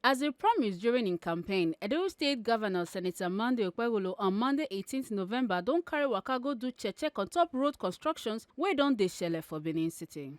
As he promised during his campaign, Edo State Governor Senator Okpebholo on Monday 18th November don carry waka go do check on top road constructions wey don dey shele for Benin City.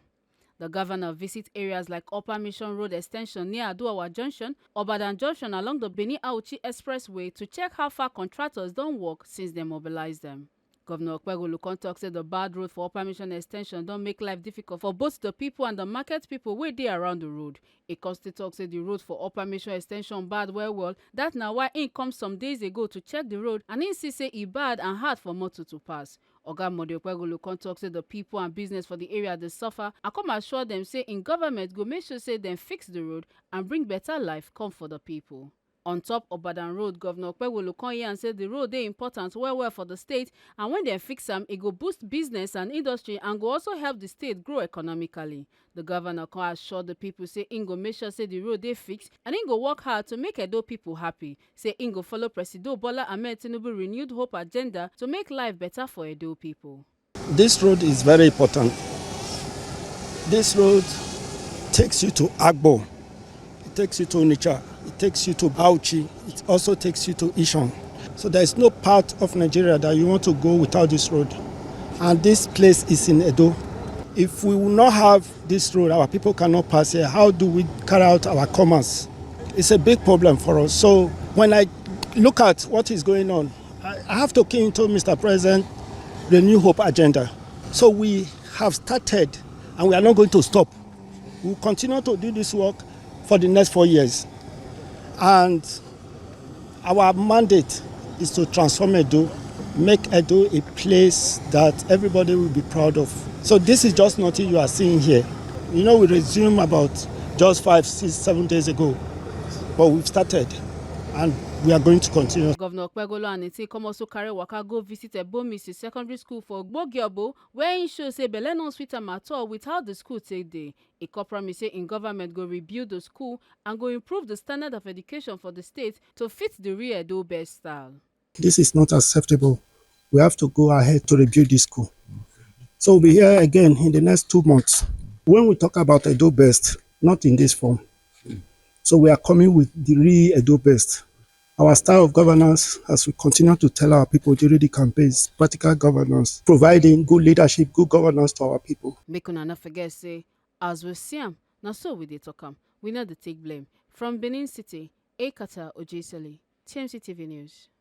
The governor visit areas like Upper Mission Road Extension near Aduawa Junction, Obada Junction along the Benin Auchi Expressway to check how far contractors don work since they mobilized them. Governor Okpebholo come talk say the bad road for Upper Mission Extension don make life difficult for both the people and the market people wey dey around the road. E come still talk say the road for Upper Mission Extension bad well. That na why im come some days ago to check the road and im see say e bad and hard for motor to pass. Oga Okpebholo come talk say the people and business for the area dey suffer and come assure them say im government go make sure say dem fix the road and bring better life come for the people. On top Obada Road, Governor Okpebholo come here and say the road dey important well for the state, and when dem fix am, e go boost business and industry and go also help the state grow economically. The governor come assure the people say im go make sure say the road dey fixed and im go work hard to make Edo people happy. Say im go follow Presido Bola Ahmed Tinubu renewed hope agenda to make life better for Edo people. This road is very important. This road takes you to Agbo, it takes you to Onitsha, it takes you to Auchi, it also takes you to Ishon. So there is no part of Nigeria that you want to go without this road. And this place is in Edo. If we will not have this road, our people cannot pass here. How do we carry out our commerce? It's a big problem for us. So when I look at what is going on, I have to key into Mr. President the New Hope agenda. So we have started and we are not going to stop. We will continue to do this work for the next 4 years. And our mandate is to transform Edo, make Edo a place that everybody will be proud of. So this is just nothing you are seeing here. You know, we resumed about just 5, 6, 7 days ago, but we've started and we are going to continue. Governor Okpebholo and Ete come also carry waka go visit Ebomisi Secondary School for Ogbogiabo, where he show say belle no sweet am at all with how the school take dey. E come promise say in government go rebuild the school and go improve the standard of education for the state to fit the real Edo best style. This is not acceptable. We have to go ahead to rebuild this school. So we'll be here again in the next 2 months. When we talk about Edo best, not in this form. So we are coming with the real Edo best. Our style of governance, as we continue to tell our people during the campaigns, practical governance, providing good leadership, good governance to our people. Make una not forget say, as we see am, na so we dey talk am. We no dey take blame. From Benin City, Ekata Ojesele, TMC TV News.